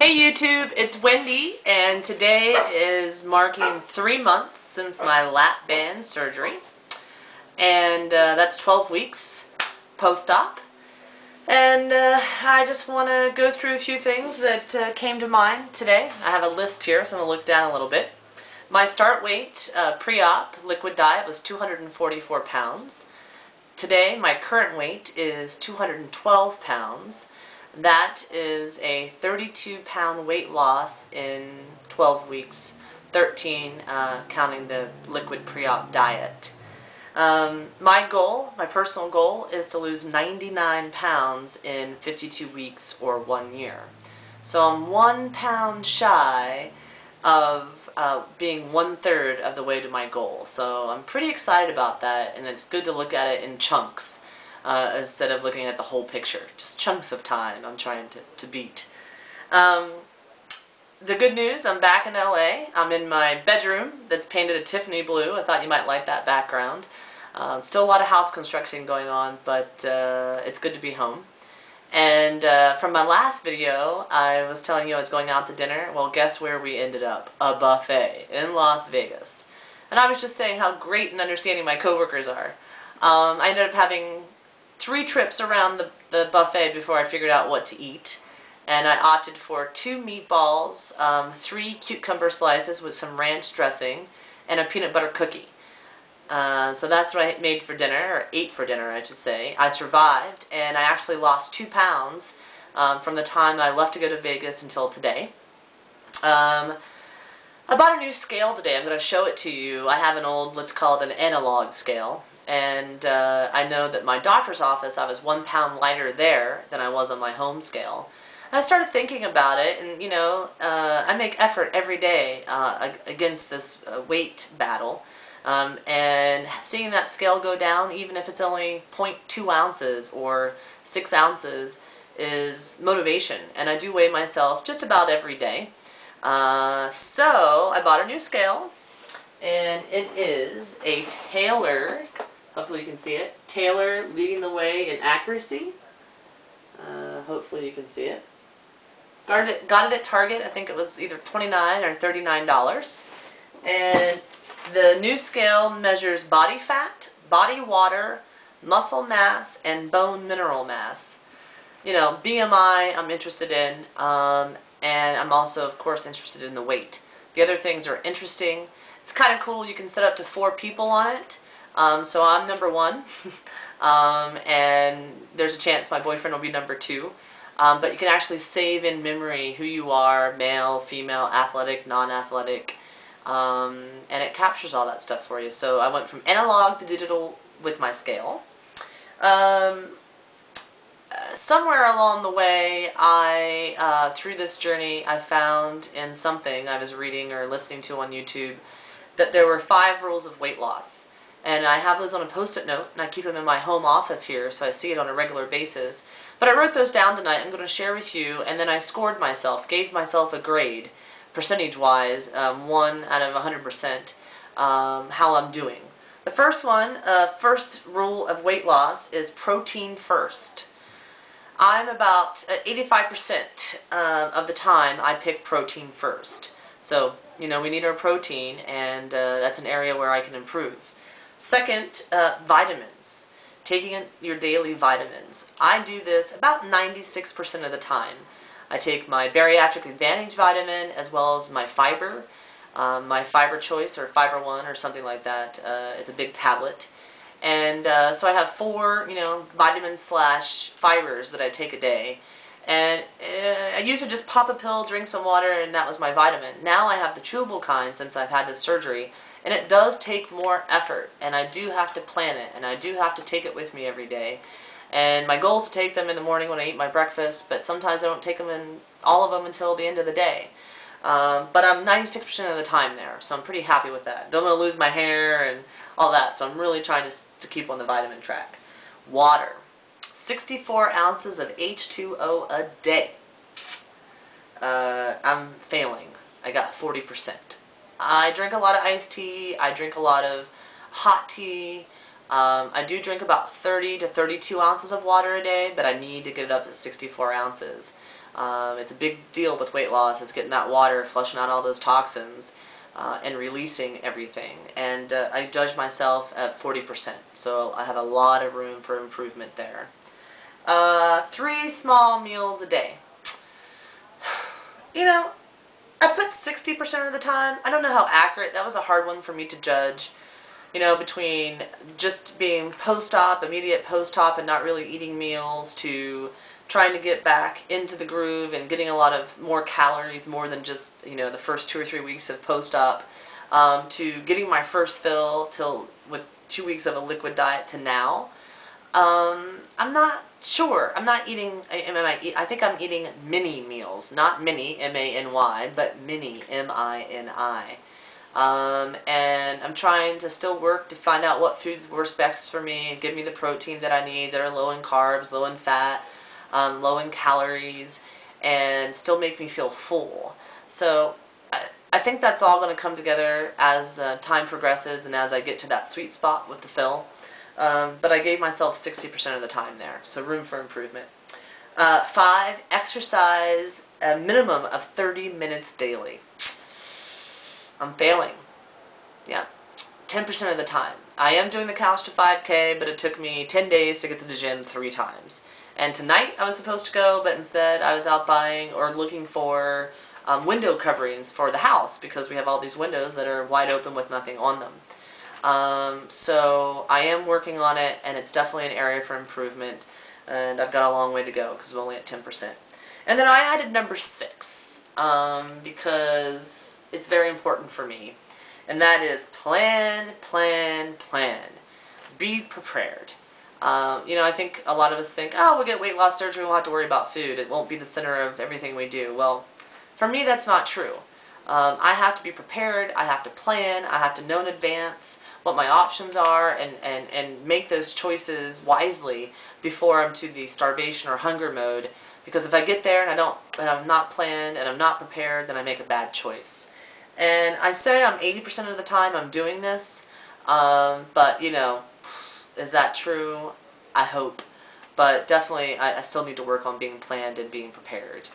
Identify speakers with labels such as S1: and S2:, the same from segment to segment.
S1: Hey YouTube, it's Wendy, and today is marking 3 months since my lap band surgery, and that's 12 weeks post-op. And I just want to go through a few things that came to mind today. I have a list here, so I'm going to look down a little bit. My start weight pre-op liquid diet was 244 pounds. Today, my current weight is 212 pounds. That is a 32-pound weight loss in 12 weeks, 13 counting the liquid pre-op diet. My goal, my personal goal, is to lose 99 pounds in 52 weeks or 1 year. So I'm 1 pound shy of being 1/3 of the way to my goal. So I'm pretty excited about that, and it's good to look at it in chunks. Instead of looking at the whole picture. Just chunks of time I'm trying to beat. The good news, I'm back in LA. I'm in my bedroom that's painted a Tiffany blue. I thought you might like that background. Still a lot of house construction going on, but it's good to be home. And from my last video, I was telling you I was going out to dinner. Well, guess where we ended up? A buffet in Las Vegas. And I was just saying how great and understanding my coworkers are. I ended up having 3 trips around the buffet before I figured out what to eat. And I opted for 2 meatballs, 3 cucumber slices with some ranch dressing, and a peanut butter cookie. So that's what I made for dinner, or ate for dinner, I should say. I survived, and I actually lost 2 pounds from the time I left to go to Vegas until today. I bought a new scale today. I'm going to show it to you. I have an old, let's call it an analog scale. And I know that my doctor's office, I was 1 pound lighter there than I was on my home scale. And I started thinking about it, and you know, I make effort every day against this weight battle. And seeing that scale go down, even if it's only 0.2 ounces or 6 ounces, is motivation. And I do weigh myself just about every day. So I bought a new scale, and it is a Taylor. Hopefully you can see it. Taylor leading the way in accuracy. Hopefully you can see it. Got it at Target. I think it was either $29 or $39. And the new scale measures body fat, body water, muscle mass, and bone mineral mass. You know, BMI I'm interested in, and I'm also, of course, interested in the weight. The other things are interesting. It's kind of cool. You can set up to 4 people on it. So I'm number 1, and there's a chance my boyfriend will be number 2. But you can actually save in memory who you are, male, female, athletic, non-athletic, and it captures all that stuff for you. So I went from analog to digital with my scale. Somewhere along the way, through this journey, I found in something I was reading or listening to on YouTube that there were 5 rules of weight loss. And I have those on a post-it note, and I keep them in my home office here, so I see it on a regular basis. But I wrote those down tonight. I'm going to share with you, and then I scored myself, gave myself a grade, percentage-wise, 1 out of 100%, how I'm doing. The first one, first rule of weight loss is protein first. I'm about 85% of the time I pick protein first. So, you know, we need our protein, and that's an area where I can improve. Second, vitamins. Taking your daily vitamins. I do this about 96% of the time. I take my Bariatric Advantage vitamin as well as my fiber. My Fiber Choice or Fiber One or something like that. It's a big tablet. And so I have 4, you know, vitamins / fibers that I take a day. And I used to just pop a pill, drink some water, and that was my vitamin. Now I have the chewable kind since I've had this surgery. And it does take more effort, and I do have to plan it, and I do have to take it with me every day. And my goal is to take them in the morning when I eat my breakfast, but sometimes I don't take them all of them until the end of the day. But I'm 96% of the time there, so I'm pretty happy with that. Don't want to lose my hair and all that, so I'm really trying to keep on the vitamin track. Water. 64 ounces of H2O a day. I'm failing. I got 40%. I drink a lot of iced tea. I drink a lot of hot tea. I do drink about 30 to 32 ounces of water a day, but I need to get it up to 64 ounces. It's a big deal with weight loss. It's getting that water, flushing out all those toxins, and releasing everything. And I judge myself at 40%, so I have a lot of room for improvement there. 3 small meals a day. You know, I put 60% of the time. I don't know how accurate. That was a hard one for me to judge. You know, between just being post-op, immediate post-op, and not really eating meals, to trying to get back into the groove and getting a lot of more calories, more than just, you know, the first 2 or 3 weeks of post-op, to getting my first fill till with 2 weeks of a liquid diet to now. I'm not sure. I'm not eating, I think I'm eating mini meals. Not mini, M-A-N-Y, but mini, M-I-N-I. And I'm trying to still work to find out what foods works best for me, give me the protein that I need, that are low in carbs, low in fat, low in calories, and still make me feel full. So I think that's all going to come together as time progresses and as I get to that sweet spot with the fill. But I gave myself 60% of the time there, so room for improvement. 5, exercise a minimum of 30 minutes daily. I'm failing. Yeah, 10% of the time. I am doing the Couch to 5K, but it took me 10 days to get to the gym 3 times. And tonight I was supposed to go, but instead I was out buying or looking for window coverings for the house, because we have all these windows that are wide open with nothing on them. So I am working on it, and it's definitely an area for improvement, and I've got a long way to go because I'm only at 10%. And then I added number 6, because it's very important for me, and that is plan, plan, plan. Be prepared. You know, I think a lot of us think, oh, we'll get weight loss surgery, we won't have to worry about food, it won't be the center of everything we do. Well, for me that's not true. I have to be prepared, I have to plan, I have to know in advance what my options are, and make those choices wisely before I'm to the starvation or hunger mode. Because if I get there and I'm not planned and I'm not prepared, then I make a bad choice. And I say I'm 80% of the time I'm doing this, but you know, is that true? I hope. But definitely I still need to work on being planned and being prepared.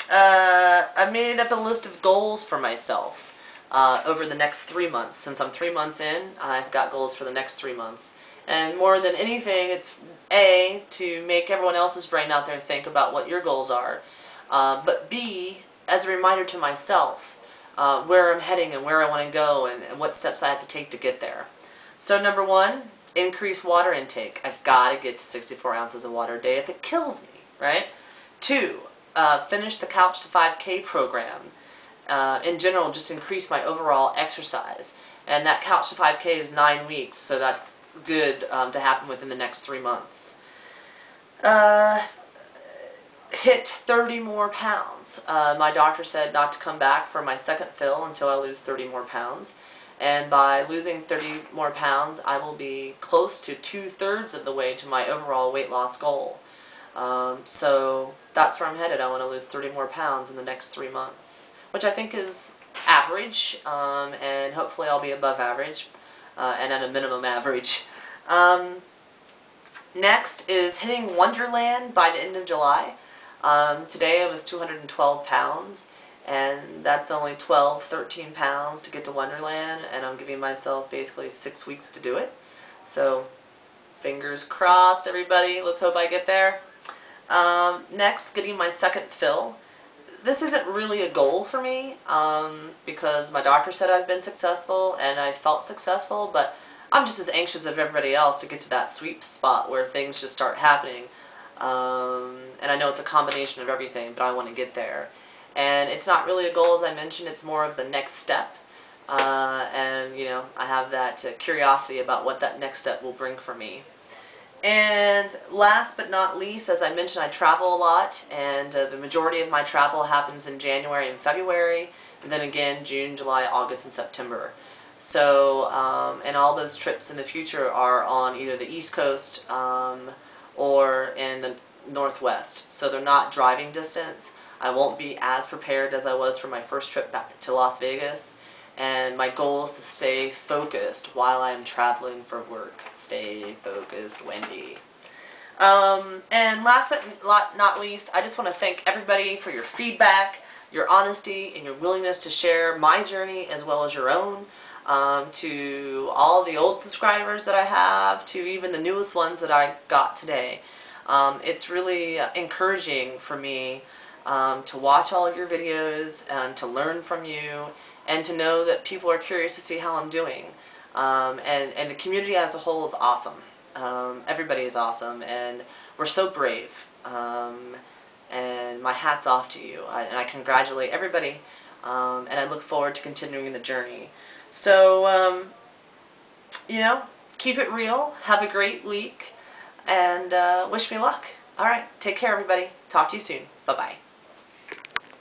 S1: I made up a list of goals for myself over the next 3 months. Since I'm 3 months in, I've got goals for the next 3 months. And more than anything, it's A, to make everyone else's brain out there think about what your goals are, but B, as a reminder to myself where I'm heading and where I want to go, and what steps I have to take to get there. So number 1, increase water intake. I've got to get to 64 ounces of water a day if it kills me, right? 2, finish the Couch to 5K program. In general, just increase my overall exercise. And that Couch to 5K is 9 weeks, so that's good to happen within the next 3 months. Hit 30 more pounds. My doctor said not to come back for my second fill until I lose 30 more pounds. And by losing 30 more pounds, I will be close to 2/3 of the way to my overall weight loss goal. So that's where I'm headed. I want to lose 30 more pounds in the next 3 months, which I think is average, and hopefully I'll be above average, and at a minimum average. Next is hitting Wonderland by the end of July. Today I was 212 pounds, and that's only 12, 13 pounds to get to Wonderland, and I'm giving myself basically 6 weeks to do it. So fingers crossed, everybody. Let's hope I get there. Next, getting my second fill. This isn't really a goal for me, because my doctor said I've been successful and I felt successful, but I'm just as anxious as everybody else to get to that sweet spot where things just start happening. And I know it's a combination of everything, but I want to get there. And it's not really a goal, as I mentioned, it's more of the next step. And, you know, I have that curiosity about what that next step will bring for me. And last but not least, as I mentioned, I travel a lot, and the majority of my travel happens in January and February, and then again June, July, August, and September. So, and all those trips in the future are on either the East Coast or in the Northwest. So they're not driving distance. I won't be as prepared as I was for my first trip back to Las Vegas. And my goal is to stay focused while I'm traveling for work. Stay focused, Wendy. And last but not least, I just want to thank everybody for your feedback, your honesty, and your willingness to share my journey as well as your own. To all the old subscribers that I have, to even the newest ones that I got today. It's really encouraging for me to watch all of your videos and to learn from you and to know that people are curious to see how I'm doing. And the community as a whole is awesome. Everybody is awesome, and we're so brave. And my hat's off to you, and I congratulate everybody, and I look forward to continuing the journey. So, you know, keep it real, have a great week, and wish me luck. Alright, take care everybody. Talk to you soon. Bye-bye.